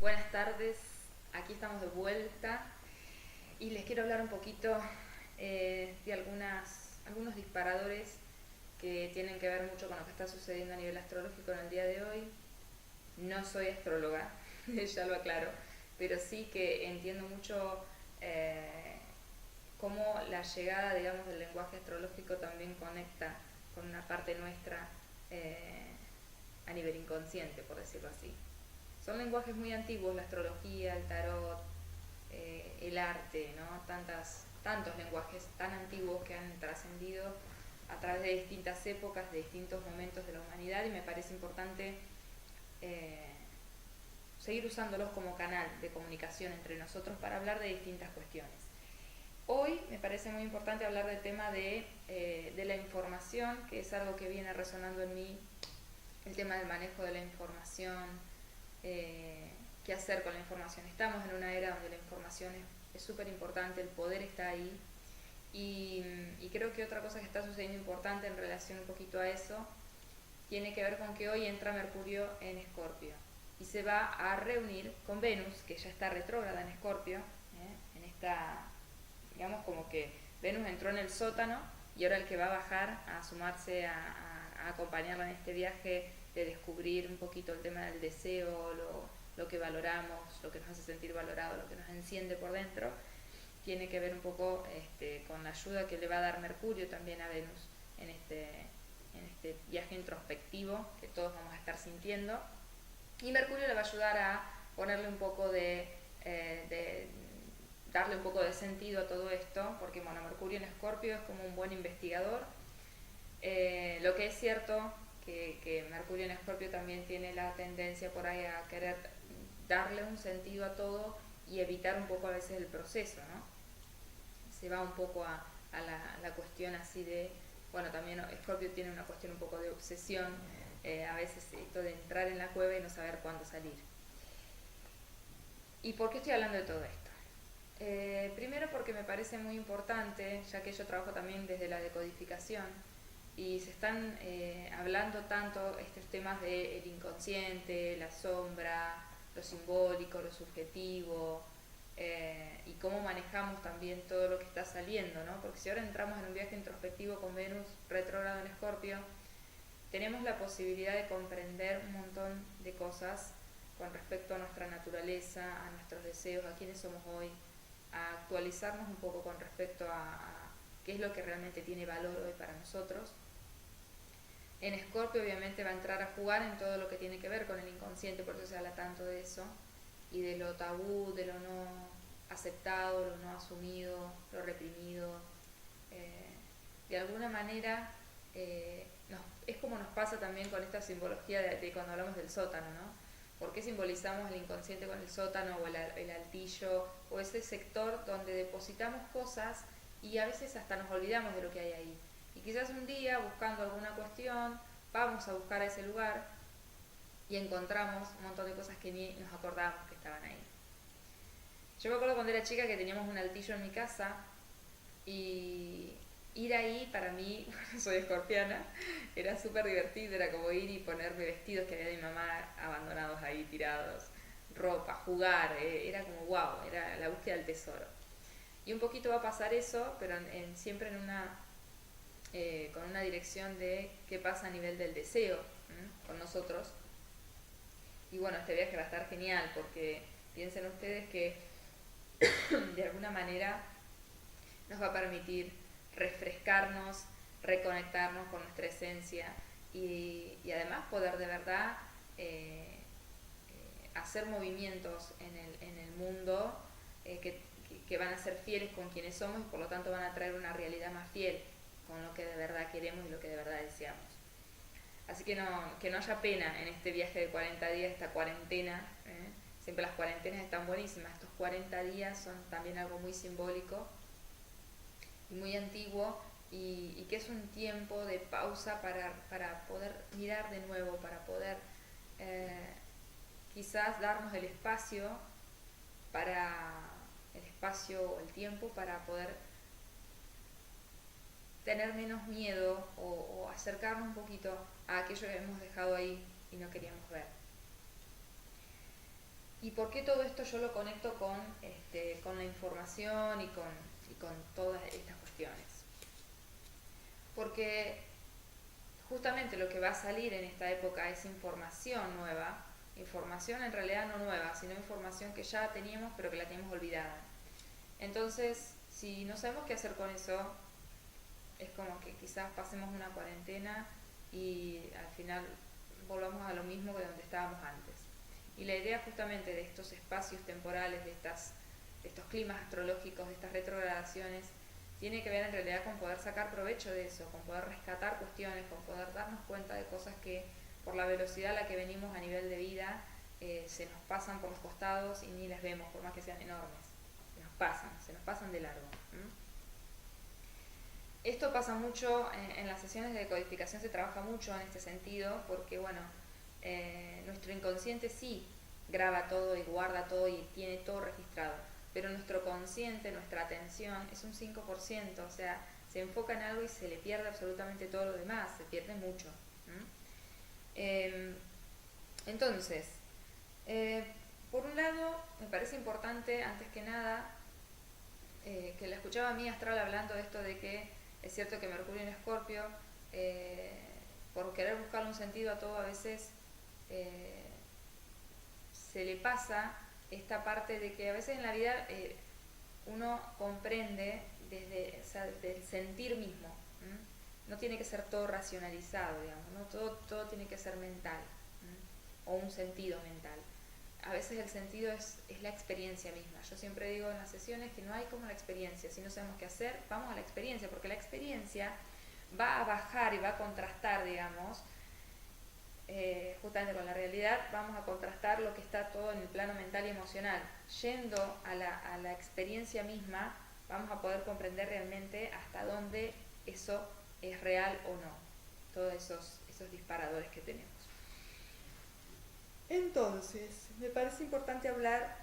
Buenas tardes, aquí estamos de vuelta y les quiero hablar un poquito de algunos disparadores que tienen que ver mucho con lo que está sucediendo a nivel astrológico en el día de hoy. No soy astróloga, ya lo aclaro, pero sí que entiendo mucho cómo la llegada, digamos, del lenguaje astrológico también conecta con una parte nuestra a nivel inconsciente, por decirlo así. Son lenguajes muy antiguos, la astrología, el tarot, el arte, ¿no? Tantos lenguajes tan antiguos que han trascendido a través de distintas épocas, de distintos momentos de la humanidad, y me parece importante seguir usándolos como canal de comunicación entre nosotros para hablar de distintas cuestiones. Hoy me parece muy importante hablar del tema de la información, que es algo que viene resonando en mí, el tema del manejo de la información, qué hacer con la información. Estamos en una era donde la información es súper importante, el poder está ahí, y creo que otra cosa que está sucediendo importante en relación un poquito a eso tiene que ver con que hoy entra Mercurio en Escorpio y se va a reunir con Venus, que ya está retrógrada en Escorpio, en esta, digamos, como que Venus entró en el sótano y ahora el que va a bajar a sumarse a acompañarla en este viaje de descubrir un poquito el tema del deseo, lo que valoramos, lo que nos hace sentir valorado, lo que nos enciende por dentro, tiene que ver un poco con la ayuda que le va a dar Mercurio también a Venus en este viaje introspectivo que todos vamos a estar sintiendo. Y Mercurio le va a ayudar a ponerle un poco darle un poco de sentido a todo esto, porque bueno, Mercurio en Escorpio es como un buen investigador. Lo que es cierto que Mercurio en Escorpio también tiene la tendencia por ahí a querer darle un sentido a todo y evitar un poco a veces el proceso, ¿no? Se va un poco a la cuestión así de, bueno, también Escorpio tiene una cuestión un poco de obsesión, a veces esto de entrar en la cueva y no saber cuándo salir. ¿Y por qué estoy hablando de todo esto? Primero porque me parece muy importante, ya que yo trabajo también desde la decodificación y se están hablando tanto estos temas del inconsciente, la sombra, lo simbólico, lo subjetivo, y cómo manejamos también todo lo que está saliendo, ¿no? Porque si ahora entramos en un viaje introspectivo con Venus retrógrado en Escorpio, tenemos la posibilidad de comprender un montón de cosas con respecto a nuestra naturaleza, a nuestros deseos, a quiénes somos hoy, a actualizarnos un poco con respecto a qué es lo que realmente tiene valor hoy para nosotros. En Escorpio obviamente va a entrar a jugar en todo lo que tiene que ver con el inconsciente, por eso se habla tanto de eso, y de lo tabú, de lo no aceptado, lo no asumido, lo reprimido. De alguna manera es como nos pasa también con esta simbología de cuando hablamos del sótano, ¿no? ¿Por qué simbolizamos el inconsciente con el sótano o el altillo o ese sector donde depositamos cosas y a veces hasta nos olvidamos de lo que hay ahí? Y quizás un día, buscando alguna cuestión, vamos a buscar a ese lugar y encontramos un montón de cosas que ni nos acordábamos que estaban ahí. Yo me acuerdo cuando era chica que teníamos un altillo en mi casa y ir ahí para mí, soy escorpiana, era súper divertido, era como ir y ponerme vestidos que había de mi mamá abandonados ahí, tirados, ropa, jugar, era como wow, era la búsqueda del tesoro. Y un poquito va a pasar eso, pero siempre con una dirección de qué pasa a nivel del deseo con nosotros. Y bueno, este viaje va a estar genial porque piensen ustedes que de alguna manera nos va a permitir refrescarnos, reconectarnos con nuestra esencia y además poder de verdad hacer movimientos en el mundo que van a ser fieles con quienes somos y por lo tanto van a traer una realidad más fiel con lo que de verdad queremos y lo que de verdad deseamos. Así que no haya pena en este viaje de 40 días, esta cuarentena. Siempre las cuarentenas están buenísimas. Estos 40 días son también algo muy simbólico y muy antiguo y que es un tiempo de pausa para poder mirar de nuevo, para poder quizás darnos el espacio o el tiempo para poder tener menos miedo o acercarnos un poquito a aquello que hemos dejado ahí y no queríamos ver. ¿Y por qué todo esto yo lo conecto con la información y con todas estas cuestiones? Porque justamente lo que va a salir en esta época es información nueva, información en realidad no nueva, sino información que ya teníamos pero que la teníamos olvidada. Entonces, si no sabemos qué hacer con eso, es como que quizás pasemos una cuarentena y al final volvamos a lo mismo que donde estábamos antes. Y la idea justamente de estos espacios temporales, de estos climas astrológicos, de estas retrogradaciones, tiene que ver en realidad con poder sacar provecho de eso, con poder rescatar cuestiones, con poder darnos cuenta de cosas que por la velocidad a la que venimos a nivel de vida se nos pasan por los costados y ni las vemos, por más que sean enormes. Se nos pasan de largo. Esto pasa mucho en las sesiones de decodificación, se trabaja mucho en este sentido, porque bueno, nuestro inconsciente sí graba todo y guarda todo y tiene todo registrado, pero nuestro consciente, nuestra atención es un 5%, o sea, se enfoca en algo y se le pierde absolutamente todo lo demás, se pierde mucho. Entonces, por un lado, me parece importante, antes que nada, que la escuchaba a mí astral hablando de esto de que es cierto que Mercurio en Escorpio, por querer buscarle un sentido a todo, a veces se le pasa esta parte de que a veces en la vida uno comprende desde el sentir mismo. No tiene que ser todo racionalizado, digamos, ¿no? Todo tiene que ser mental, o un sentido mental. A veces el sentido es la experiencia misma. Yo siempre digo en las sesiones que no hay como la experiencia. Si no sabemos qué hacer, vamos a la experiencia, porque la experiencia va a bajar y va a contrastar, digamos, justamente con la realidad, vamos a contrastar lo que está todo en el plano mental y emocional. Yendo a la experiencia misma, vamos a poder comprender realmente hasta dónde eso es real o no. Todos esos disparadores que tenemos. Entonces, me parece importante hablar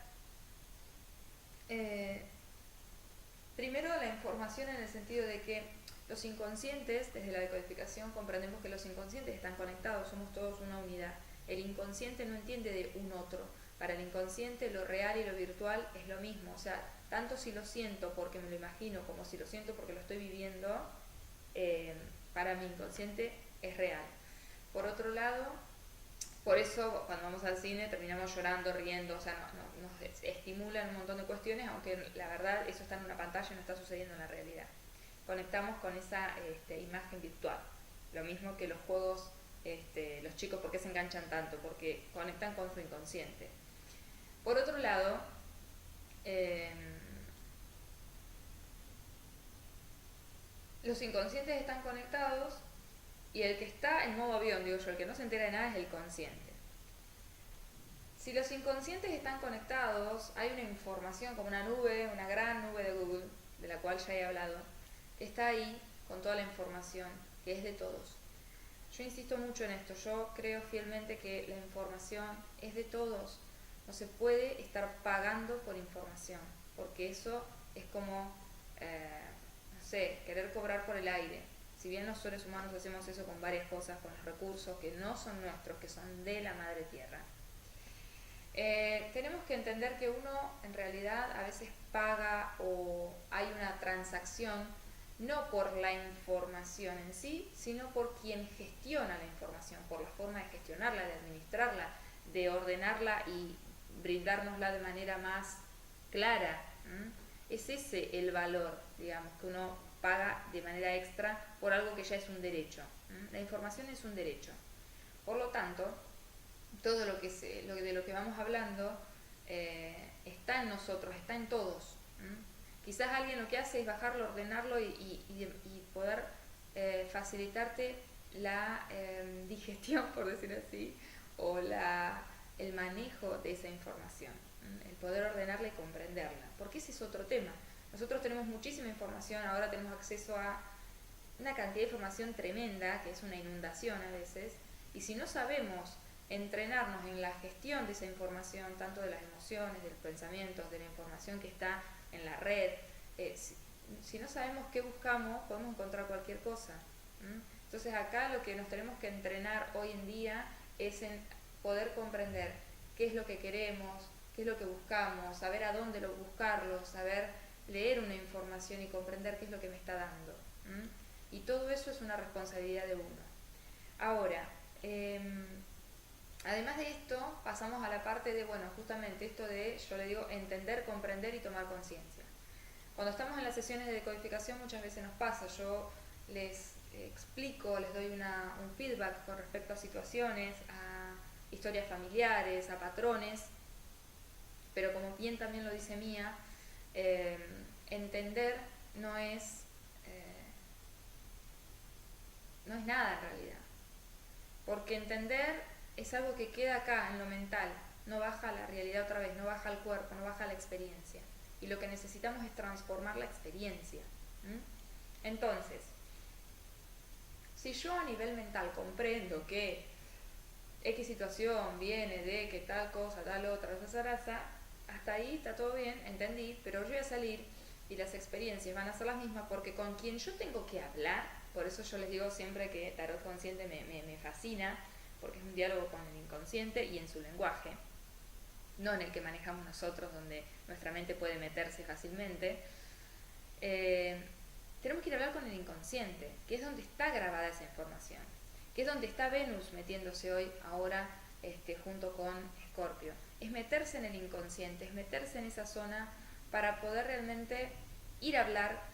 primero de la información en el sentido de que los inconscientes, desde la decodificación comprendemos que los inconscientes están conectados, somos todos una unidad. El inconsciente no entiende de un otro. Para el inconsciente lo real y lo virtual es lo mismo. O sea, tanto si lo siento porque me lo imagino como si lo siento porque lo estoy viviendo, para mi inconsciente es real. Por otro lado, por eso cuando vamos al cine terminamos llorando, riendo, o sea, nos estimulan un montón de cuestiones, aunque la verdad eso está en una pantalla y no está sucediendo en la realidad. Conectamos con esa imagen virtual. Lo mismo que los juegos, los chicos, ¿por qué se enganchan tanto? Porque conectan con su inconsciente. Por otro lado, los inconscientes están conectados y el que está en modo avión, digo yo, el que no se entera de nada es el consciente. Si los inconscientes están conectados, hay una información como una nube, una gran nube de Google, de la cual ya he hablado, que está ahí con toda la información, que es de todos. Yo insisto mucho en esto, yo creo fielmente que la información es de todos. No se puede estar pagando por información, porque eso es como, no sé, querer cobrar por el aire. Si bien los seres humanos hacemos eso con varias cosas, con los recursos que no son nuestros, que son de la madre tierra, tenemos que entender que uno en realidad a veces paga o hay una transacción no por la información en sí, sino por quien gestiona la información, por la forma de gestionarla, de administrarla, de ordenarla y brindárnosla de manera más clara. Es ese el valor, digamos, que uno paga de manera extra por algo que ya es un derecho. La información es un derecho. Por lo tanto, todo de lo que vamos hablando está en nosotros, está en todos. Quizás alguien lo que hace es bajarlo, ordenarlo y poder facilitarte la digestión, por decir así, o el manejo de esa información, el poder ordenarla y comprenderla, porque ese es otro tema. Nosotros tenemos muchísima información, ahora tenemos acceso a una cantidad de información tremenda, que es una inundación a veces, y si no sabemos entrenarnos en la gestión de esa información, tanto de las emociones, de los pensamientos, de la información que está en la red, si no sabemos qué buscamos, podemos encontrar cualquier cosa. Entonces acá lo que nos tenemos que entrenar hoy en día es en poder comprender qué es lo que queremos, qué es lo que buscamos, saber a dónde buscarlo, saber leer una información y comprender qué es lo que me está dando. Y todo eso es una responsabilidad de uno. Ahora, además de esto, pasamos a la parte de, bueno, justamente esto de, yo le digo, entender, comprender y tomar conciencia. Cuando estamos en las sesiones de decodificación muchas veces nos pasa, yo les explico, les doy un feedback con respecto a situaciones, a historias familiares, a patrones, pero como bien también lo dice Mía, entender no es nada en realidad, porque entender es algo que queda acá en lo mental, no baja a la realidad otra vez, no baja al cuerpo, no baja a la experiencia, y lo que necesitamos es transformar la experiencia. Entonces, si yo a nivel mental comprendo que X situación viene de que tal cosa, tal otra, hasta ahí está todo bien, entendí, pero yo voy a salir y las experiencias van a ser las mismas porque con quien yo tengo que hablar, por eso yo les digo siempre que Tarot Consciente me fascina, porque es un diálogo con el inconsciente y en su lenguaje, no en el que manejamos nosotros, donde nuestra mente puede meterse fácilmente. Tenemos que ir a hablar con el inconsciente, que es donde está grabada esa información, que es donde está Venus metiéndose ahora junto con Escorpio. Es meterse en el inconsciente, es meterse en esa zona para poder realmente ir a hablar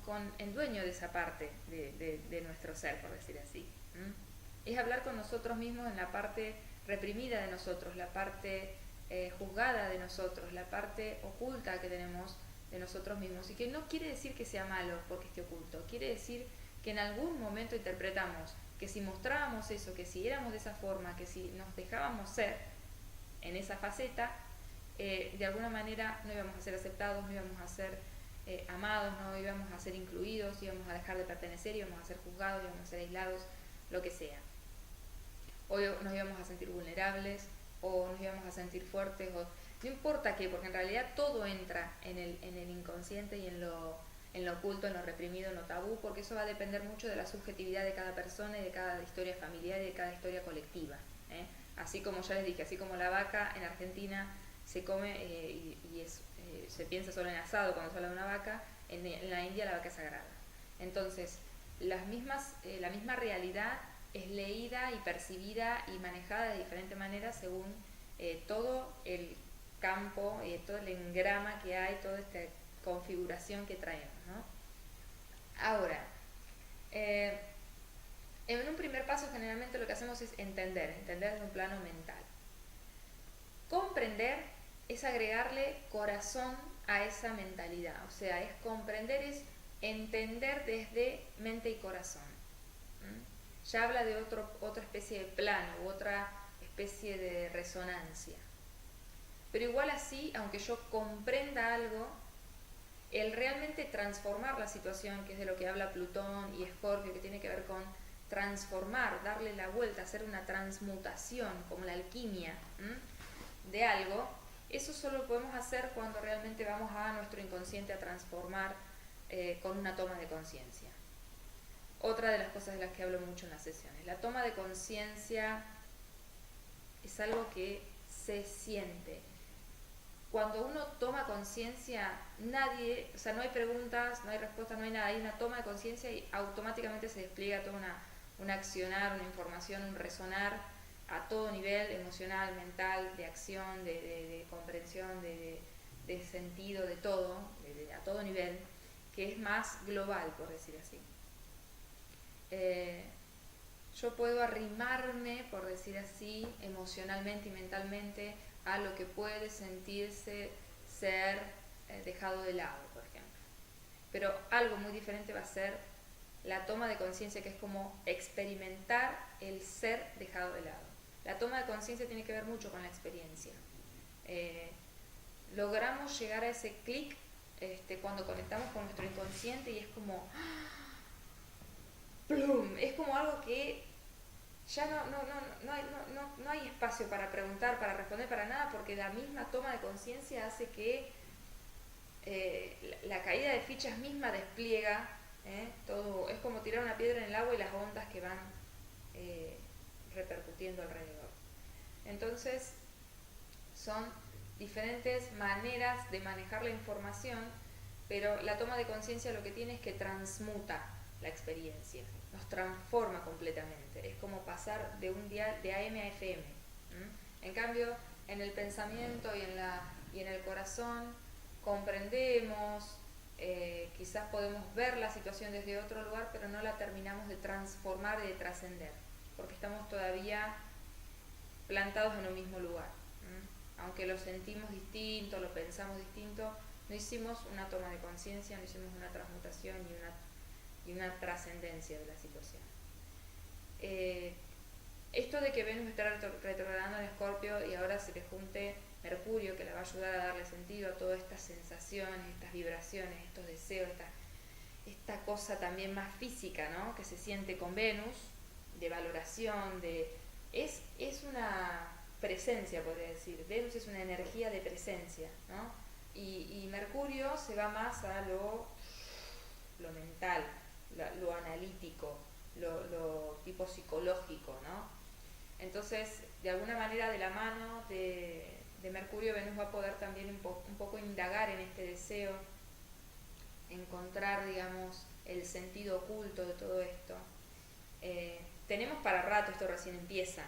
con el dueño de esa parte de nuestro ser, por decir así. Es hablar con nosotros mismos en la parte reprimida de nosotros, la parte juzgada de nosotros, la parte oculta que tenemos de nosotros mismos, y que no quiere decir que sea malo porque esté oculto, quiere decir que en algún momento interpretamos que si mostrábamos eso, que si éramos de esa forma, que si nos dejábamos ser en esa faceta, de alguna manera no íbamos a ser aceptados, no íbamos a ser amados, no íbamos a ser incluidos, íbamos a dejar de pertenecer, íbamos a ser juzgados, íbamos a ser aislados, lo que sea. O nos íbamos a sentir vulnerables, o nos íbamos a sentir fuertes, o no importa qué, porque en realidad todo entra en el inconsciente y en lo oculto, en lo reprimido, en lo tabú, porque eso va a depender mucho de la subjetividad de cada persona y de cada historia familiar y de cada historia colectiva. Así como ya les dije, así como la vaca en Argentina se come se piensa solo en asado cuando se habla de una vaca, en la India la vaca es sagrada. Entonces, la misma realidad es leída y percibida y manejada de diferente manera según todo el campo, todo el engrama que hay, toda esta configuración que traemos, ¿no? Ahora, en un primer paso generalmente lo que hacemos es entender desde un plano mental. Comprender es agregarle corazón a esa mentalidad, o sea, es comprender, es entender desde mente y corazón. Ya habla de otra especie de plano u otra especie de resonancia. Pero igual así, aunque yo comprenda algo, el realmente transformar la situación, que es de lo que habla Plutón y Escorpio, que tiene que ver con transformar, darle la vuelta, hacer una transmutación, como la alquimia de algo, eso solo lo podemos hacer cuando realmente vamos a nuestro inconsciente a transformar con una toma de conciencia. Otra de las cosas de las que hablo mucho en las sesiones, la toma de conciencia es algo que se siente. Cuando uno toma conciencia, no hay preguntas, no hay respuestas, no hay nada, hay una toma de conciencia y automáticamente se despliega toda un accionar, una información, un resonar a todo nivel, emocional, mental, de acción, de comprensión, de sentido, de todo, a todo nivel, que es más global, por decir así. Yo puedo arrimarme, por decir así, emocionalmente y mentalmente a lo que puede sentirse ser dejado de lado, por ejemplo. Pero algo muy diferente va a ser la toma de conciencia, que es como experimentar el ser dejado de lado. La toma de conciencia tiene que ver mucho con la experiencia. Logramos llegar a ese clic cuando conectamos con nuestro inconsciente y es como ¡plum! Es como algo que ya no hay espacio para preguntar, para responder, para nada, porque la misma toma de conciencia hace que la caída de fichas misma despliega todo. Es como tirar una piedra en el agua y las ondas que van repercutiendo alrededor. Entonces son diferentes maneras de manejar la información, pero la toma de conciencia lo que tiene es que transmuta la experiencia, nos transforma completamente, es como pasar de un dial de AM a FM. En cambio, en el pensamiento y en el corazón comprendemos, quizás podemos ver la situación desde otro lugar, pero no la terminamos de transformar y de trascender, porque estamos todavía plantados en un mismo lugar. Aunque lo sentimos distinto, lo pensamos distinto, no hicimos una toma de conciencia, no hicimos una transmutación y una trascendencia de la situación. Esto de que Venus está retrogradando en Escorpio y ahora se le junte Mercurio, que le va a ayudar a darle sentido a todas estas sensaciones, estas vibraciones, estos deseos, esta cosa también más física, ¿no?, que se siente con Venus, de valoración, es una presencia, podría decir. Venus es una energía de presencia, ¿no? Y Mercurio se va más a lo mental, lo analítico, lo tipo psicológico, ¿no? Entonces, de alguna manera, de la mano de Mercurio, Venus va a poder también un poco indagar en este deseo, encontrar, digamos, el sentido oculto de todo esto. Tenemos para rato, esto recién empieza.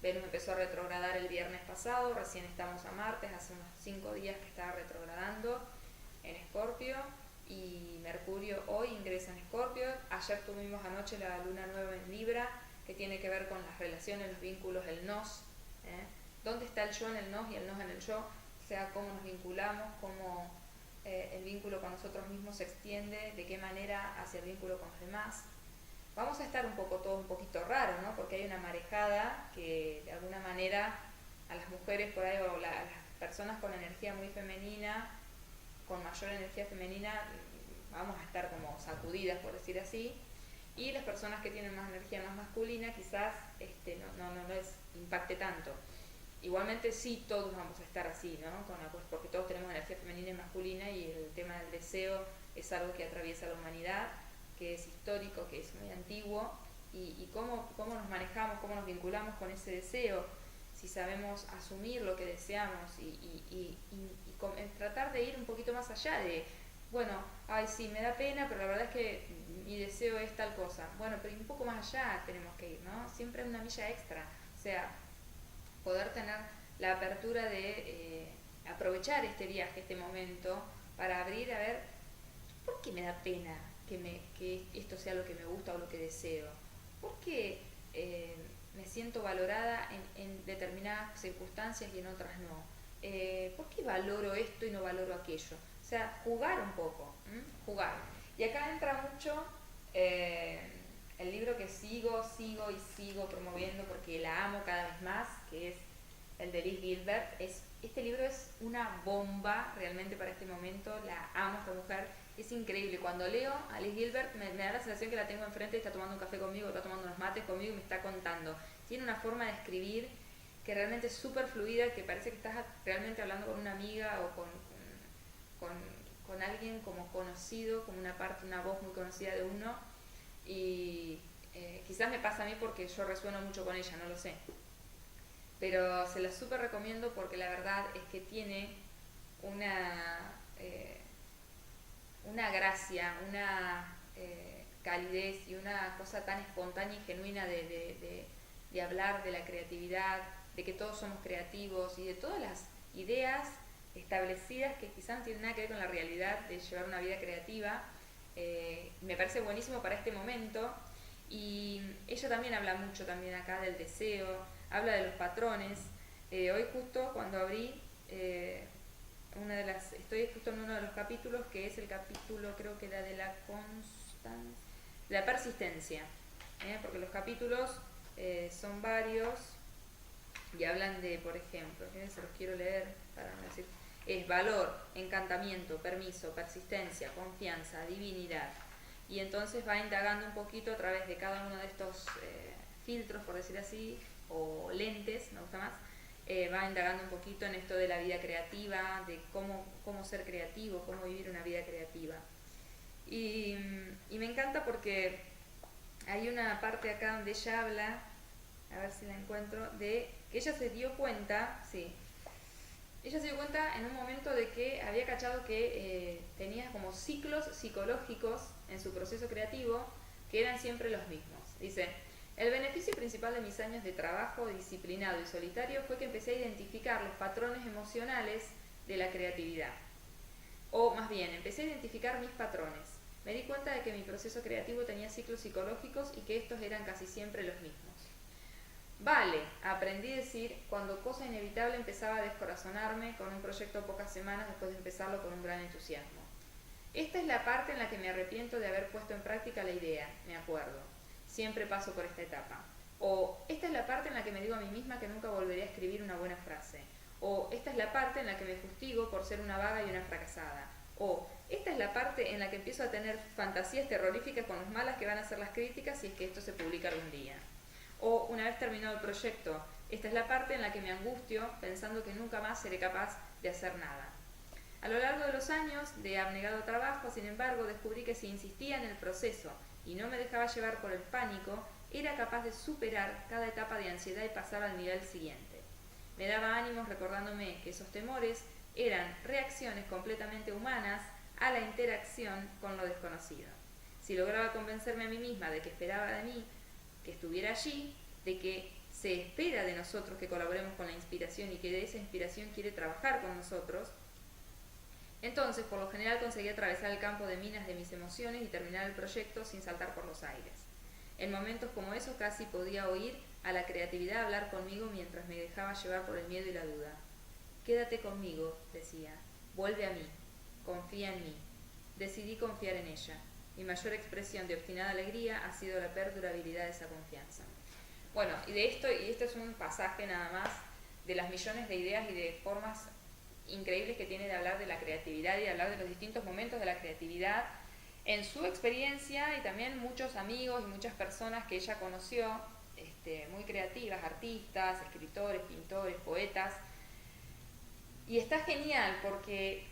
Venus empezó a retrogradar el viernes pasado, recién estamos a martes, hace unos 5 días que estaba retrogradando en Escorpio, y Mercurio hoy ingresa en Escorpio. Ayer tuvimos anoche la luna nueva en Libra, que tiene que ver con las relaciones, los vínculos, el nos. ¿Dónde está el yo en el nos y el nos en el yo? O sea, cómo nos vinculamos, cómo el vínculo con nosotros mismos se extiende, de qué manera hacia el vínculo con los demás. Vamos a estar todo un poquito raro, ¿no? Porque hay una marejada que de alguna manera a las mujeres por ahí, o a las personas con energía muy femenina, con mayor energía femenina, vamos a estar como sacudidas, por decir así, y las personas que tienen más energía más masculina quizás no les impacte tanto. Igualmente sí, todos vamos a estar así, ¿no? Porque todos tenemos energía femenina y masculina, y el tema del deseo es algo que atraviesa la humanidad, que es histórico, que es muy antiguo, y cómo nos manejamos, cómo nos vinculamos con ese deseo, si sabemos asumir lo que deseamos y tratar de ir un poquito más allá de, bueno, ay sí, me da pena, pero la verdad es que mi deseo es tal cosa. Bueno, pero un poco más allá tenemos que ir, ¿no? Siempre una milla extra, o sea, poder tener la apertura de aprovechar este viaje, este momento, para abrir a ver, ¿por qué me da pena que esto sea lo que me gusta o lo que deseo? ¿Por qué me siento valorada en determinadas circunstancias y en otras no? ¿Por qué valoro esto y no valoro aquello? O sea, jugar un poco, jugar. Y acá entra mucho el libro que sigo promoviendo porque la amo cada vez más, que es el de Liz Gilbert. Este libro es una bomba realmente para este momento, la amo esta mujer, es increíble. Cuando leo a Liz Gilbert me da la sensación que la tengo enfrente, está tomando un café conmigo, está tomando unos mates conmigo y me está contando. Tiene una forma de escribir que realmente es súper fluida, que parece que estás realmente hablando con una amiga o con alguien como conocido, como una voz muy conocida de uno, y quizás me pasa a mí porque yo resueno mucho con ella, no lo sé, pero se la súper recomiendo porque la verdad es que tiene una gracia, una calidez y una cosa tan espontánea y genuina de hablar de la creatividad, de que todos somos creativos y de todas las ideas establecidas que quizás no tienen nada que ver con la realidad de llevar una vida creativa. Me parece buenísimo para este momento. Y ella también habla mucho también acá del deseo, habla de los patrones. Hoy justo cuando abrí estoy justo en uno de los capítulos, que es el capítulo, creo que era de la persistencia, porque los capítulos son varios y hablan de, por ejemplo, se los quiero leer para no decir, es valor, encantamiento, permiso, persistencia, confianza, divinidad. Y entonces va indagando un poquito a través de cada uno de estos filtros, por decir así, o lentes, me gusta más, va indagando un poquito en esto de la vida creativa, de cómo ser creativo, cómo vivir una vida creativa. Y me encanta porque hay una parte acá donde ella habla, a ver si la encuentro, de que ella se dio cuenta, sí, ella se dio cuenta en un momento de que había cachado que tenía como ciclos psicológicos en su proceso creativo que eran siempre los mismos. Dice, el beneficio principal de mis años de trabajo disciplinado y solitario fue que empecé a identificar los patrones emocionales de la creatividad. O más bien, empecé a identificar mis patrones. Me di cuenta de que mi proceso creativo tenía ciclos psicológicos y que estos eran casi siempre los mismos. Vale, aprendí a decir cuando cosa inevitable empezaba a descorazonarme con un proyecto pocas semanas después de empezarlo con un gran entusiasmo. Esta es la parte en la que me arrepiento de haber puesto en práctica la idea, me acuerdo. Siempre paso por esta etapa. O esta es la parte en la que me digo a mí misma que nunca volveré a escribir una buena frase. O esta es la parte en la que me fustigo por ser una vaga y una fracasada. O esta es la parte en la que empiezo a tener fantasías terroríficas con los malas que van a ser las críticas si es que esto se publica algún día. O una vez terminado el proyecto, esta es la parte en la que me angustio pensando que nunca más seré capaz de hacer nada. A lo largo de los años de abnegado trabajo, sin embargo, descubrí que si insistía en el proceso y no me dejaba llevar por el pánico, era capaz de superar cada etapa de ansiedad y pasar al nivel siguiente. Me daba ánimos recordándome que esos temores eran reacciones completamente humanas a la interacción con lo desconocido. Si lograba convencerme a mí misma de que esperaba de mí que estuviera allí, de que se espera de nosotros que colaboremos con la inspiración y que de esa inspiración quiere trabajar con nosotros, entonces por lo general conseguí atravesar el campo de minas de mis emociones y terminar el proyecto sin saltar por los aires. En momentos como esos casi podía oír a la creatividad hablar conmigo mientras me dejaba llevar por el miedo y la duda. Quédate conmigo, decía, vuelve a mí, confía en mí. Decidí confiar en ella. Mi mayor expresión de obstinada alegría ha sido la perdurabilidad de esa confianza. Bueno, y este es un pasaje nada más de las millones de ideas y de formas increíbles que tiene de hablar de la creatividad y de hablar de los distintos momentos de la creatividad en su experiencia y también muchos amigos y muchas personas que ella conoció, muy creativas, artistas, escritores, pintores, poetas. Y está genial porque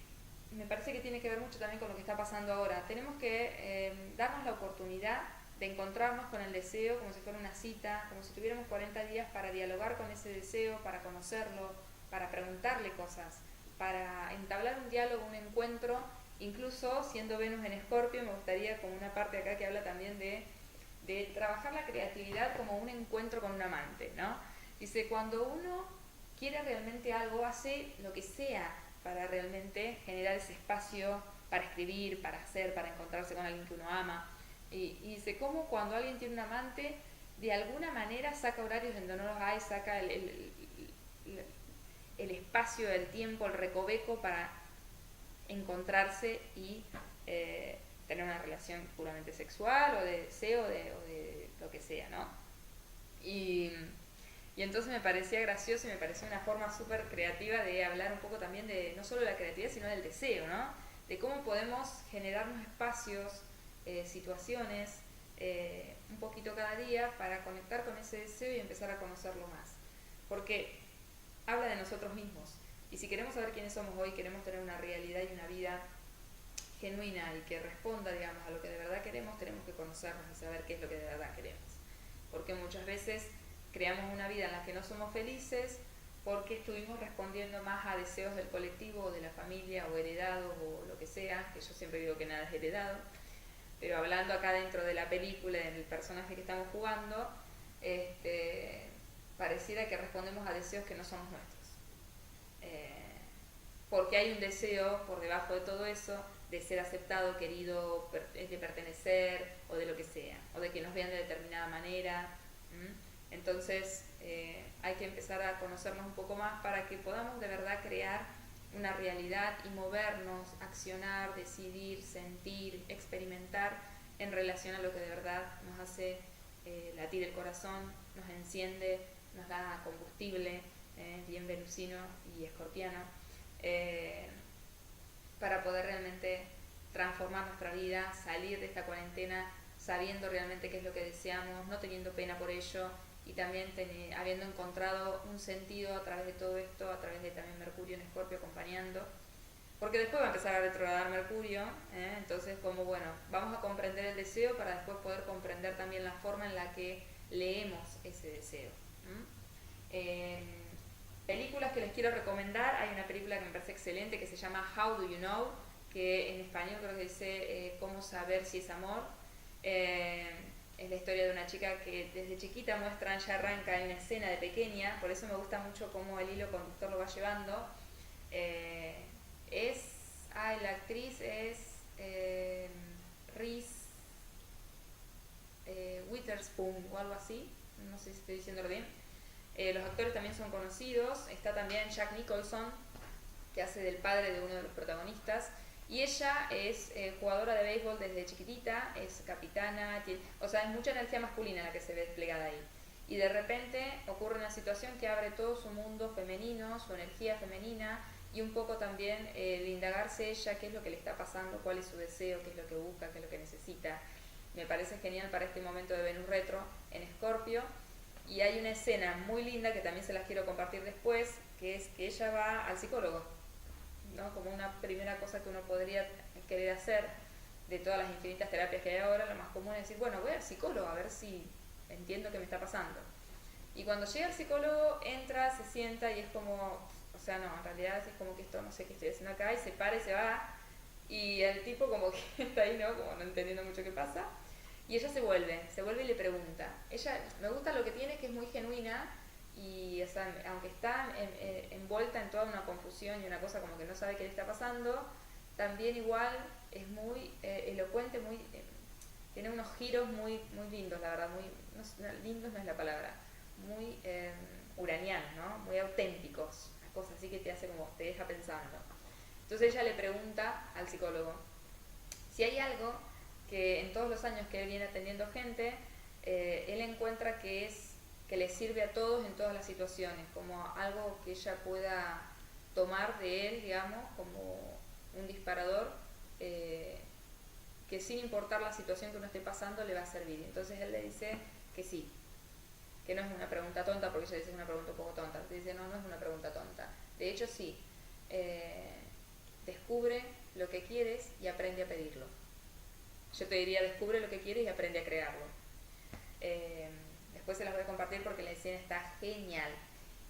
me parece que tiene que ver mucho también con lo que está pasando ahora. Tenemos que darnos la oportunidad de encontrarnos con el deseo como si fuera una cita, como si tuviéramos 40 días para dialogar con ese deseo, para conocerlo, para preguntarle cosas, para entablar un diálogo, un encuentro, incluso siendo Venus en Escorpio, me gustaría como una parte acá que habla también de trabajar la creatividad como un encuentro con un amante, ¿no? Dice, cuando uno quiere realmente algo, hace lo que sea para realmente generar ese espacio para escribir, para hacer, para encontrarse con alguien que uno ama. Y dice, cómo cuando alguien tiene un amante, de alguna manera saca horarios donde no los hay, saca el espacio, el tiempo, el recoveco para encontrarse y tener una relación puramente sexual o de deseo o de lo que sea, ¿no? Y entonces me parecía gracioso y me parecía una forma súper creativa de hablar un poco también de no solo la creatividad, sino del deseo, ¿no? De cómo podemos generarnos espacios, situaciones, un poquito cada día para conectar con ese deseo y empezar a conocerlo más. Porque habla de nosotros mismos. Y si queremos saber quiénes somos hoy, queremos tener una realidad y una vida genuina y que responda, digamos, a lo que de verdad queremos, tenemos que conocernos y saber qué es lo que de verdad queremos. Porque muchas veces creamos una vida en la que no somos felices porque estuvimos respondiendo más a deseos del colectivo o de la familia o heredados o lo que sea, que yo siempre digo que nada es heredado, pero hablando acá dentro de la película, en el personaje que estamos jugando, pareciera que respondemos a deseos que no somos nuestros. Porque hay un deseo por debajo de todo eso de ser aceptado, querido, de pertenecer o de lo que sea, o de que nos vean de determinada manera. Entonces hay que empezar a conocernos un poco más para que podamos de verdad crear una realidad y movernos, accionar, decidir, sentir, experimentar en relación a lo que de verdad nos hace latir el corazón, nos enciende, nos da combustible, bien venusino y escorpiano, para poder realmente transformar nuestra vida, salir de esta cuarentena sabiendo realmente qué es lo que deseamos, no teniendo pena por ello y también habiendo encontrado un sentido a través de todo esto, a través de también Mercurio en Escorpio acompañando, porque después va a empezar a retrogradar Mercurio, entonces como bueno, vamos a comprender el deseo para después poder comprender también la forma en la que leemos ese deseo. Películas que les quiero recomendar, hay una película que me parece excelente que se llama How Do You Know, que en español creo que dice ¿Cómo saber si es amor? Eh, es la historia de una chica que desde chiquita muestran, ya arranca en una escena de pequeña, por eso me gusta mucho cómo el hilo conductor lo va llevando. Eh, la actriz es Reese Witherspoon o algo así, no sé si estoy diciéndolo bien. Los actores también son conocidos, está también Jack Nicholson, que hace del padre de uno de los protagonistas, y ella es jugadora de béisbol desde chiquitita, es capitana, o sea, es mucha energía masculina la que se ve desplegada ahí. Y de repente ocurre una situación que abre todo su mundo femenino, su energía femenina, y un poco también el indagarse ella qué es lo que le está pasando, cuál es su deseo, qué es lo que busca, qué es lo que necesita. Me parece genial para este momento de Venus Retro en Escorpio. Y hay una escena muy linda que también se las quiero compartir después, que es que ella va al psicólogo, ¿no? Como una primera cosa que uno podría querer hacer de todas las infinitas terapias que hay ahora, lo más común es decir, bueno, voy al psicólogo a ver si entiendo qué me está pasando. Y cuando llega el psicólogo, entra, se sienta y es como, o sea, no, en realidad es como que esto no sé qué estoy haciendo acá, y se para y se va, y el tipo como que está ahí, ¿no? Como no entendiendo mucho qué pasa. Y ella se vuelve y le pregunta. Ella, me gusta lo que tiene, que es muy genuina, y o sea, aunque está envuelta en toda una confusión y una cosa como que no sabe qué le está pasando, también igual es muy elocuente, muy tiene unos giros muy muy lindos, la verdad, muy lindos no es la palabra, muy uranianos, ¿no? Muy auténticos, una cosa así que te hace como, te deja pensando. Entonces ella le pregunta al psicólogo si hay algo que en todos los años que él viene atendiendo gente, él encuentra que le sirve a todos en todas las situaciones, como algo que ella pueda tomar de él, digamos, como un disparador, que sin importar la situación que uno esté pasando le va a servir. Entonces él le dice que sí, que no es una pregunta tonta, porque ella dice que es una pregunta un poco tonta. Él dice, no, no es una pregunta tonta. De hecho, sí, descubre lo que quieres y aprende a pedirlo. Yo te diría, descubre lo que quieres y aprende a crearlo. Después se las voy a compartir porque la escena está genial.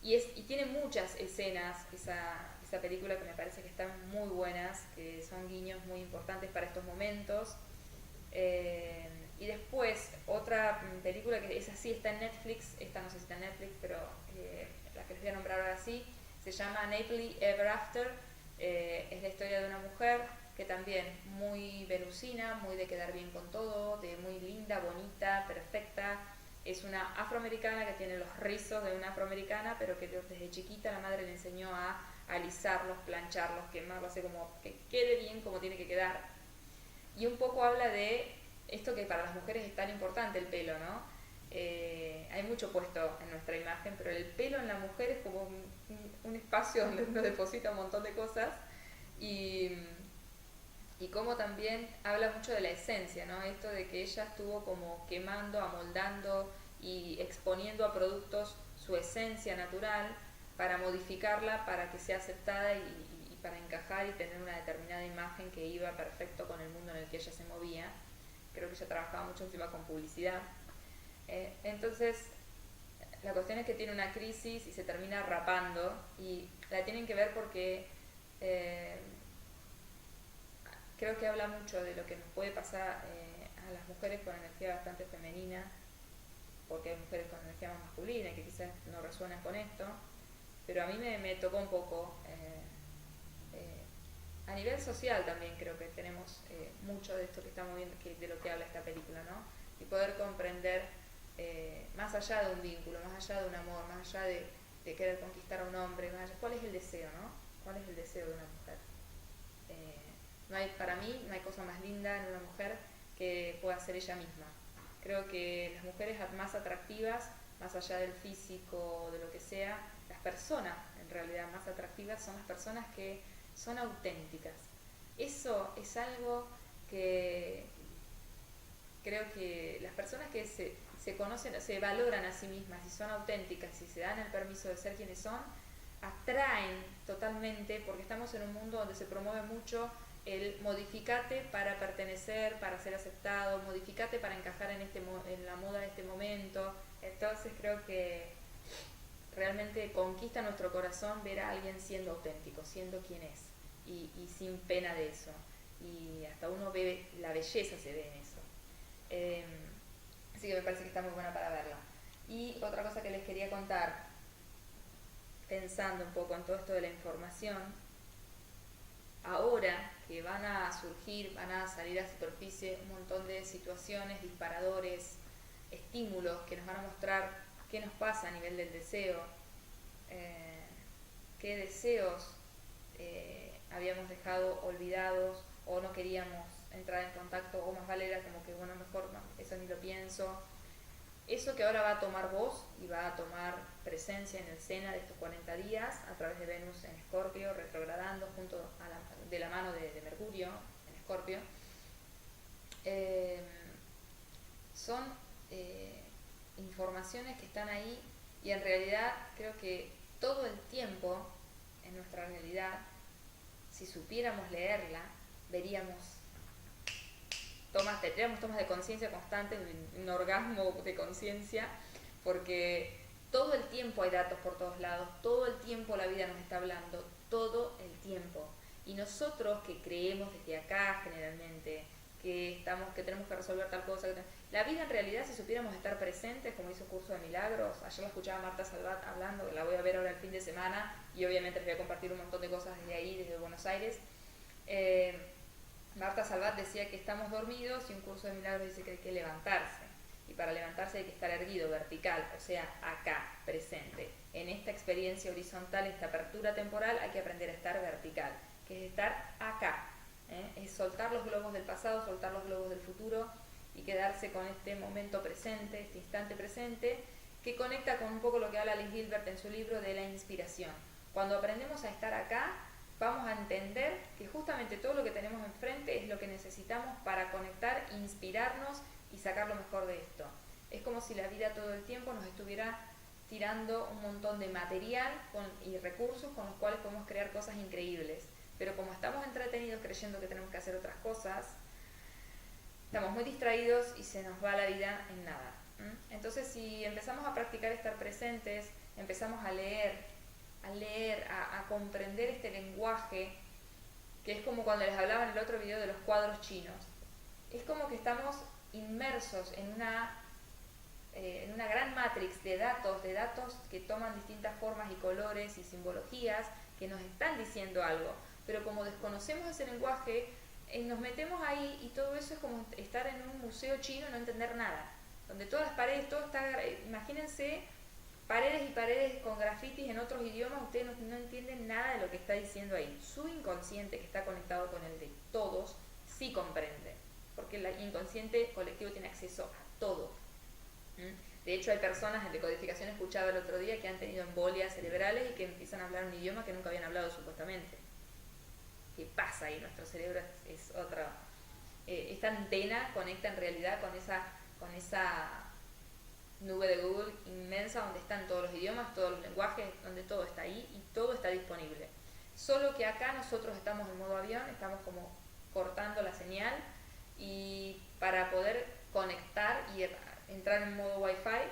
Y tiene muchas escenas, esa película, que me parece que están muy buenas, que son guiños muy importantes para estos momentos. Y después, otra película que es así, está en Netflix, esta no sé si está en Netflix, pero la que les voy a nombrar ahora sí, se llama Happily Ever After. Es la historia de una mujer que también muy venusina, muy de quedar bien con todo, de muy linda, bonita, perfecta. Es una afroamericana que tiene los rizos de una afroamericana, pero que desde chiquita la madre le enseñó a alisarlos, plancharlos, quemarlos, hacer como que quede bien como tiene que quedar. Y un poco habla de esto que para las mujeres es tan importante, el pelo, ¿no? Hay mucho puesto en nuestra imagen, pero el pelo en la mujer es como un espacio donde uno deposita un montón de cosas, y como también habla mucho de la esencia, ¿no? Esto de que ella estuvo como quemando, amoldando y exponiendo a productos su esencia natural para modificarla, para que sea aceptada y para encajar y tener una determinada imagen que iba perfecto con el mundo en el que ella se movía. Creo que ella trabajaba mucho encima con publicidad. Entonces, la cuestión es que tiene una crisis y se termina rapando, y la tienen que ver porque creo que habla mucho de lo que nos puede pasar a las mujeres con energía bastante femenina, porque hay mujeres con energía más masculina que quizás no resuenan con esto, pero a mí me tocó un poco. A nivel social también creo que tenemos mucho de esto que estamos viendo, de lo que habla esta película, ¿no? Y poder comprender más allá de un vínculo, más allá de un amor, más allá de querer conquistar a un hombre, más allá, ¿cuál es el deseo, no? ¿Cuál es el deseo de una mujer? No hay, para mí no hay cosa más linda en una mujer que pueda ser ella misma. Creo que las mujeres más atractivas, más allá del físico o de lo que sea, las personas en realidad más atractivas son las personas que son auténticas. Eso es algo que creo que las personas que se conocen, se valoran a sí mismas y son auténticas y se dan el permiso de ser quienes son, atraen totalmente, porque estamos en un mundo donde se promueve mucho el modificate para pertenecer, para ser aceptado, modificate para encajar en la moda de este momento. Entonces creo que realmente realmente conquista nuestro corazón ver a alguien siendo auténtico, siendo quien es, y sin pena de eso. Y hasta uno ve, la belleza se ve en eso. Así que me parece que está muy buena para verla. Y otra cosa que les quería contar, pensando un poco en todo esto de la información, ahora que van a surgir, van a salir a superficie un montón de situaciones, disparadores, estímulos que nos van a mostrar qué nos pasa a nivel del deseo, qué deseos habíamos dejado olvidados o no queríamos entrar en contacto, o más vale era como que bueno, mejor no, eso ni lo pienso. Eso que ahora va a tomar voz y va a tomar presencia en el SENA de estos 40 días a través de Venus en Escorpio, retrogradando de la mano de Mercurio en Escorpio, son informaciones que están ahí, y en realidad creo que todo el tiempo en nuestra realidad, si supiéramos leerla, veríamos tendríamos tomas de conciencia constantes, un orgasmo de conciencia, porque todo el tiempo hay datos por todos lados, todo el tiempo la vida nos está hablando, todo el tiempo. Y nosotros que creemos desde acá generalmente, que tenemos que resolver tal cosa, la vida en realidad, si supiéramos estar presentes, como hizo Curso de Milagros, ayer la escuchaba Marta Salvat hablando, la voy a ver ahora el fin de semana, y obviamente les voy a compartir un montón de cosas desde ahí, desde Buenos Aires. Marta Salvat decía que estamos dormidos, y un Curso de Milagros dice que hay que levantarse. Y para levantarse hay que estar erguido, vertical, o sea, acá, presente. En esta experiencia horizontal, esta apertura temporal, hay que aprender a estar vertical, que es estar acá. Es soltar los globos del pasado, soltar los globos del futuro y quedarse con este momento presente, este instante presente, que conecta con un poco lo que habla Liz Gilbert en su libro de la inspiración. Cuando aprendemos a estar acá, vamos a entender que justamente todo lo que tenemos enfrente es lo que necesitamos para conectar, inspirarnos y sacar lo mejor de esto. Es como si la vida todo el tiempo nos estuviera tirando un montón de material y recursos con los cuales podemos crear cosas increíbles. Pero como estamos entretenidos creyendo que tenemos que hacer otras cosas, estamos muy distraídos y se nos va la vida en nada. Entonces, si empezamos a practicar estar presentes, empezamos a leer, a comprender este lenguaje, que es como cuando les hablaba en el otro video de los cuadros chinos. Es como que estamos inmersos en una gran matrix de datos que toman distintas formas y colores y simbologías que nos están diciendo algo. Pero como desconocemos ese lenguaje, nos metemos ahí, y todo eso es como estar en un museo chino y no entender nada. Donde todas las paredes, todo está... Imagínense paredes y paredes con grafitis en otros idiomas, ustedes no entienden nada de lo que está diciendo ahí. Su inconsciente, que está conectado con el de todos, sí comprende, porque el inconsciente colectivo tiene acceso a todo. De hecho, hay personas en decodificación, escuchaba el otro día, que han tenido embolias cerebrales y que empiezan a hablar un idioma que nunca habían hablado supuestamente. ¿Qué pasa ahí? Nuestro cerebro es otra... esta antena conecta en realidad con esa nube de Google inmensa donde están todos los idiomas, todos los lenguajes, donde todo está ahí y todo está disponible. Solo que acá nosotros estamos en modo avión, estamos como cortando la señal, y para poder conectar y entrar en modo Wi-Fi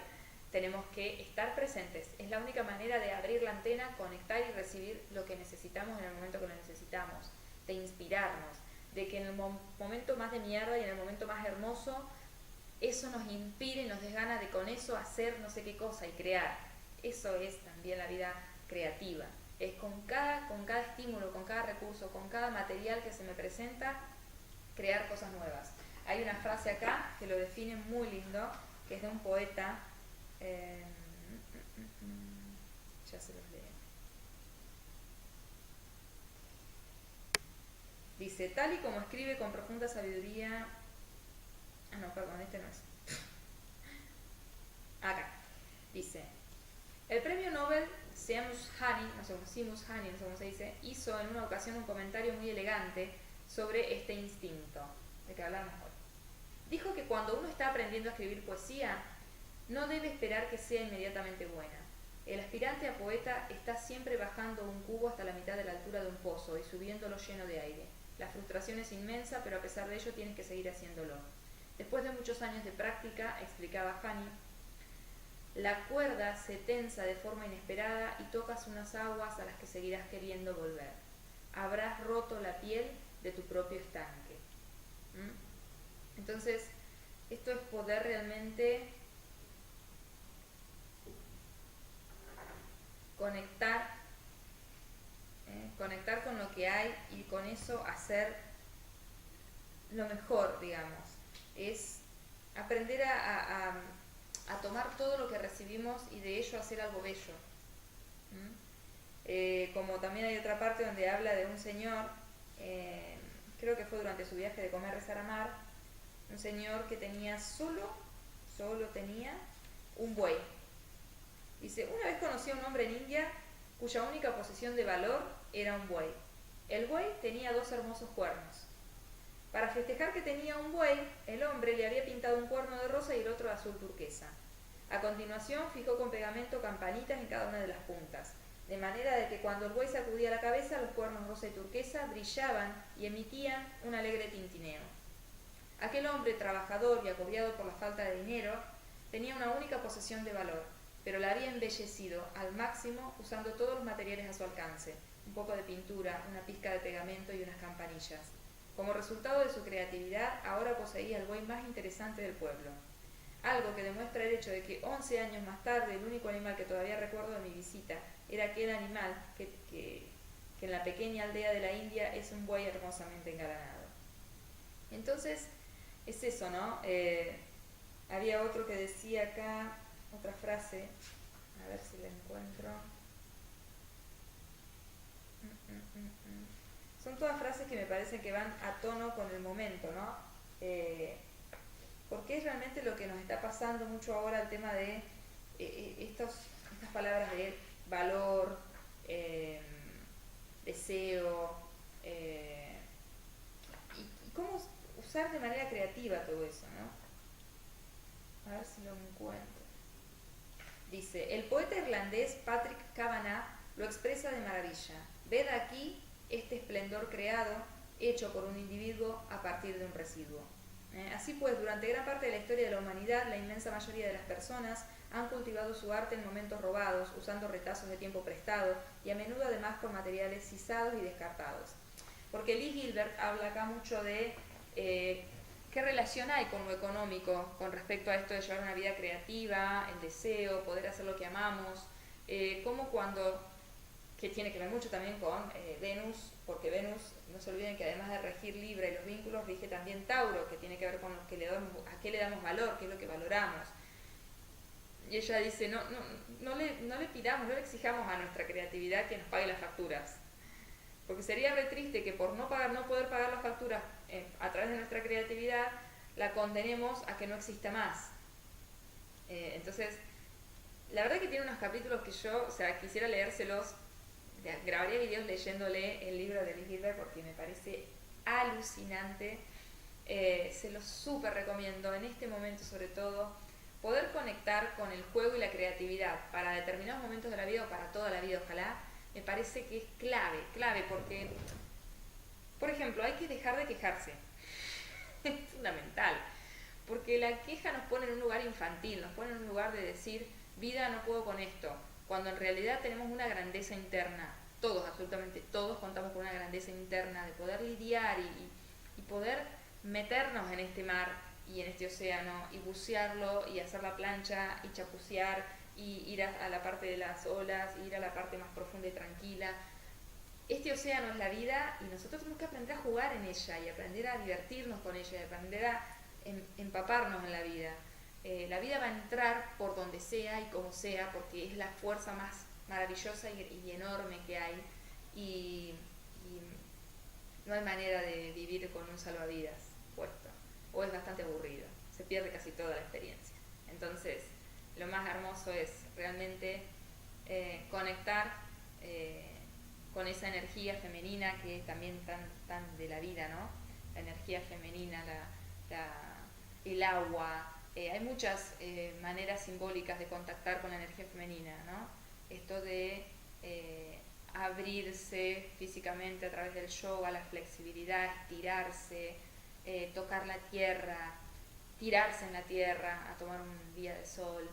tenemos que estar presentes. Es la única manera de abrir la antena, conectar y recibir lo que necesitamos en el momento que lo necesitamos, de inspirarnos, de que en el momento más de mierda y en el momento más hermoso eso nos inspire y nos des ganas de con eso hacer no sé qué cosa y crear. Eso es también la vida creativa. Es con cada estímulo, con cada recurso, con cada material que se me presenta, crear cosas nuevas. Hay una frase acá que lo define muy lindo, que es de un poeta, ya se los leo. Dice, tal y como escribe con profunda sabiduría... Ah, no, perdón, este no es. Acá. Dice, el premio Nobel Seamus Honey, no sé cómo se dice, hizo en una ocasión un comentario muy elegante sobre este instinto de que hablamos hoy. Dijo que cuando uno está aprendiendo a escribir poesía, no debe esperar que sea inmediatamente buena. El aspirante a poeta está siempre bajando un cubo hasta la mitad de la altura de un pozo y subiéndolo lleno de aire. La frustración es inmensa, pero a pesar de ello tienes que seguir haciéndolo. Después de muchos años de práctica, explicaba Hani, La cuerda se tensa de forma inesperada y tocas unas aguas a las que seguirás queriendo volver. Habrás roto la piel de tu propio estanque. Entonces, esto es poder realmente conectar con lo que hay y con eso hacer lo mejor, digamos. Es aprender a tomar todo lo que recibimos y de ello hacer algo bello. Como también hay otra parte donde habla de un señor, creo que fue durante su viaje de Comer, Rezar, Amar, un señor que tenía solo tenía un buey. Dice, una vez conocí a un hombre en India cuya única posesión de valor era un buey. El buey tenía 2 hermosos cuernos. Para festejar que tenía un buey, el hombre le había pintado un cuerno de rosa y el otro de azul turquesa. A continuación fijó con pegamento campanitas en cada una de las puntas, de manera de que cuando el buey sacudía la cabeza, los cuernos rosa y turquesa brillaban y emitían un alegre tintineo. Aquel hombre trabajador y agobiado por la falta de dinero tenía una única posesión de valor, pero la había embellecido al máximo usando todos los materiales a su alcance, un poco de pintura, una pizca de pegamento y unas campanillas. Como resultado de su creatividad, ahora poseía el buey más interesante del pueblo. Algo que demuestra el hecho de que 11 años más tarde, el único animal que todavía recuerdo de mi visita era aquel animal que en la pequeña aldea de la India es un buey hermosamente engalanado. Entonces, es eso, ¿no? Había otro que decía acá, otra frase, a ver si la encuentro. Son todas frases que me parecen que van a tono con el momento, ¿no? Porque es realmente lo que nos está pasando mucho ahora el tema de estas palabras de valor, deseo, y cómo usar de manera creativa todo eso, ¿no? A ver si lo encuentro. Dice, el poeta irlandés Patrick Kavanagh lo expresa de maravilla. Ved aquí este esplendor creado, hecho por un individuo a partir de un residuo. Así pues, durante gran parte de la historia de la humanidad, la inmensa mayoría de las personas han cultivado su arte en momentos robados, usando retazos de tiempo prestado y a menudo además con materiales cisados y descartados. Porque Lee Gilbert habla acá mucho de qué relación hay con lo económico con respecto a esto de llevar una vida creativa, el deseo, poder hacer lo que amamos, como cuando, que tiene que ver mucho también con Venus, porque Venus, no se olviden que además de regir Libra y los vínculos, rige también Tauro, que tiene que ver con a qué le damos valor, qué es lo que valoramos. Y ella dice, no le pidamos, no le exijamos a nuestra creatividad que nos pague las facturas. Porque sería re triste que por no poder pagar las facturas a través de nuestra creatividad, la condenemos a que no exista más. Entonces, la verdad que tiene unos capítulos que yo, quisiera leérselos, grabaría videos leyéndole el libro de Lee Gilbert porque me parece alucinante. Se los súper recomiendo en este momento, sobre todo, poder conectar con el juego y la creatividad para determinados momentos de la vida o para toda la vida, ojalá. Me parece que es clave, porque, por ejemplo, hay que dejar de quejarse. Es fundamental, porque la queja nos pone en un lugar infantil, nos pone en un lugar de decir, vida, no puedo con esto, cuando en realidad tenemos una grandeza interna. Todos, absolutamente todos, contamos con una grandeza interna de poder lidiar y poder meternos en este mar y en este océano y bucearlo y hacer la plancha y chapucear y ir a la parte de las olas, ir a la parte más profunda y tranquila. Este océano es la vida y nosotros tenemos que aprender a jugar en ella y aprender a divertirnos con ella y aprender a empaparnos en la vida. La vida va a entrar por donde sea y como sea porque es la fuerza más maravillosa y enorme que hay y no hay manera de vivir con un salvavidas puesto, o es bastante aburrido, se pierde casi toda la experiencia. Entonces, lo más hermoso es realmente conectar con esa energía femenina que es también tan de la vida, ¿no? La energía femenina, el agua. Hay muchas maneras simbólicas de contactar con la energía femenina, ¿no? Esto de abrirse físicamente a través del yoga, la flexibilidad, estirarse, tocar la tierra, tirarse en la tierra a tomar un día de sol,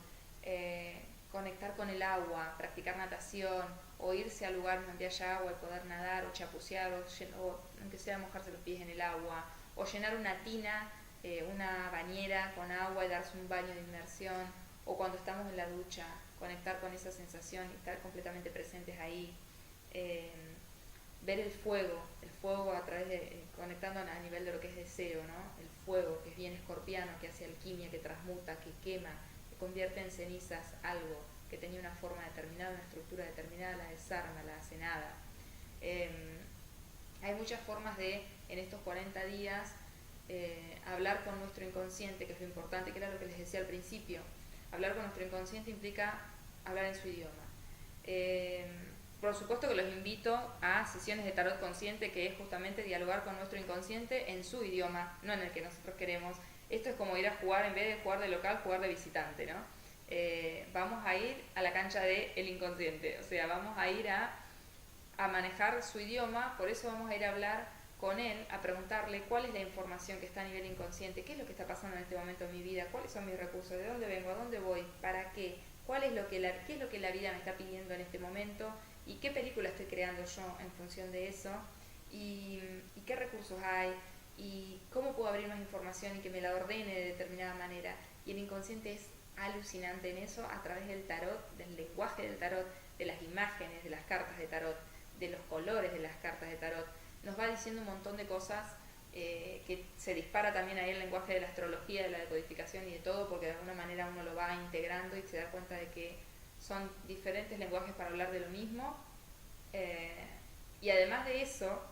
conectar con el agua, practicar natación, o irse a lugares donde haya agua y poder nadar, o chapucear, o aunque sea mojarse los pies en el agua, o llenar una tina, una bañera con agua y darse un baño de inmersión, o cuando estamos en la ducha, conectar con esa sensación y estar completamente presentes ahí. Ver el fuego a través de, conectando a nivel de lo que es deseo, ¿no? El fuego, que es bien escorpiano, que hace alquimia, que transmuta, que quema, que convierte en cenizas algo que tenía una forma determinada, una estructura determinada, la desarma, la hace nada. Hay muchas formas de, en estos 40 días, hablar con nuestro inconsciente, que es lo importante, que era lo que les decía al principio. Hablar con nuestro inconsciente implica hablar en su idioma. Por supuesto que los invito a sesiones de tarot consciente, que es justamente dialogar con nuestro inconsciente en su idioma, no en el que nosotros queremos. Esto es como ir a jugar, en vez de jugar de local, jugar de visitante, ¿no? Vamos a ir a la cancha del inconsciente, o sea, vamos a ir a manejar su idioma, por eso vamos a ir a hablar con él, a preguntarle cuál es la información que está a nivel inconsciente, qué es lo que está pasando en este momento en mi vida, cuáles son mis recursos, de dónde vengo, a dónde voy, para qué, qué es lo que la vida me está pidiendo en este momento y qué película estoy creando yo en función de eso y qué recursos hay y cómo puedo abrir más información y que me la ordene de determinada manera. Y el inconsciente es alucinante en eso a través del tarot, del lenguaje del tarot, de las imágenes, de las cartas de tarot, de los colores de las cartas de tarot. Nos va diciendo un montón de cosas que se dispara también ahí el lenguaje de la astrología, de la decodificación y de todo, porque de alguna manera uno lo va integrando y se da cuenta de que son diferentes lenguajes para hablar de lo mismo. Y además de eso,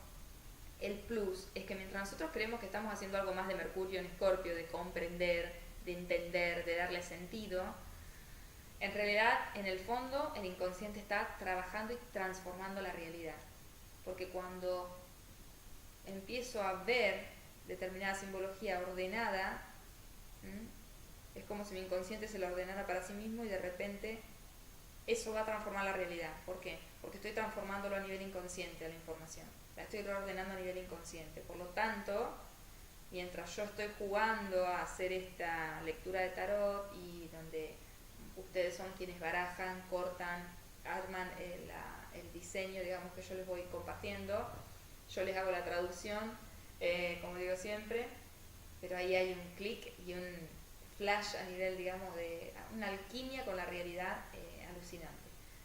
el plus es que mientras nosotros creemos que estamos haciendo algo más de Mercurio en Escorpio, de comprender, de entender, de darle sentido, en realidad, en el fondo, el inconsciente está trabajando y transformando la realidad. Porque cuando empiezo a ver determinada simbología ordenada, es como si mi inconsciente se lo ordenara para sí mismo y de repente eso va a transformar la realidad. ¿Por qué? Porque estoy transformándolo a nivel inconsciente, a la información. La estoy reordenando a nivel inconsciente. Por lo tanto, mientras yo estoy jugando a hacer esta lectura de tarot y donde ustedes son quienes barajan, cortan, arman el diseño, digamos, que yo les voy compartiendo, yo les hago la traducción, como digo siempre, pero ahí hay un clic y un flash a nivel, digamos, de una alquimia con la realidad alucinante.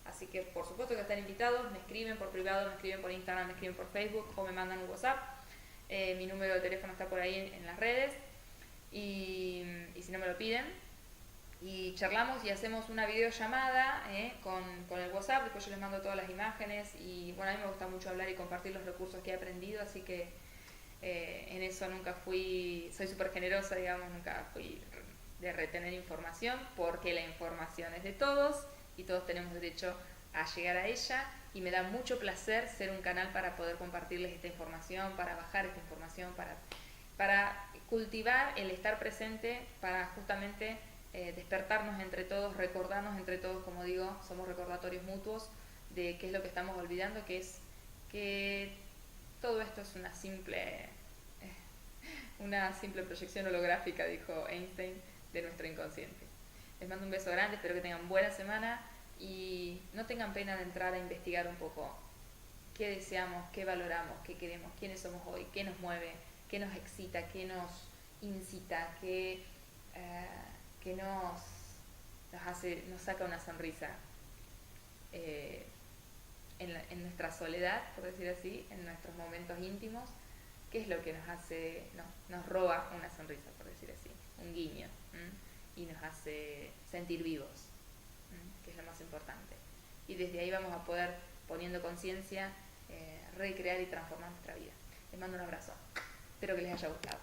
Así que por supuesto que están invitados, me escriben por privado, me escriben por Instagram, me escriben por Facebook o me mandan un WhatsApp. Mi número de teléfono está por ahí en las redes y si no me lo piden. Y charlamos y hacemos una videollamada con el WhatsApp, después yo les mando todas las imágenes y bueno, a mí me gusta mucho hablar y compartir los recursos que he aprendido, así que en eso nunca fui, soy súper generosa, digamos, nunca fui de retener información porque la información es de todos y todos tenemos derecho a llegar a ella y me da mucho placer ser un canal para poder compartirles esta información, para bajar esta información, para cultivar el estar presente, para justamente despertarnos entre todos, recordarnos entre todos, como digo, somos recordatorios mutuos de qué es lo que estamos olvidando, que es que todo esto es una simple proyección holográfica, dijo Einstein, de nuestro inconsciente. Les mando un beso grande, espero que tengan buena semana y no tengan pena de entrar a investigar un poco qué deseamos, qué valoramos, qué queremos, quiénes somos hoy, qué nos mueve, qué nos excita, qué nos incita, qué nos saca una sonrisa en nuestra soledad, por decir así, en nuestros momentos íntimos, qué es lo que nos roba una sonrisa, por decir así, un guiño, y nos hace sentir vivos, que es lo más importante. Y desde ahí vamos a poder, poniendo conciencia, recrear y transformar nuestra vida. Les mando un abrazo, espero que les haya gustado.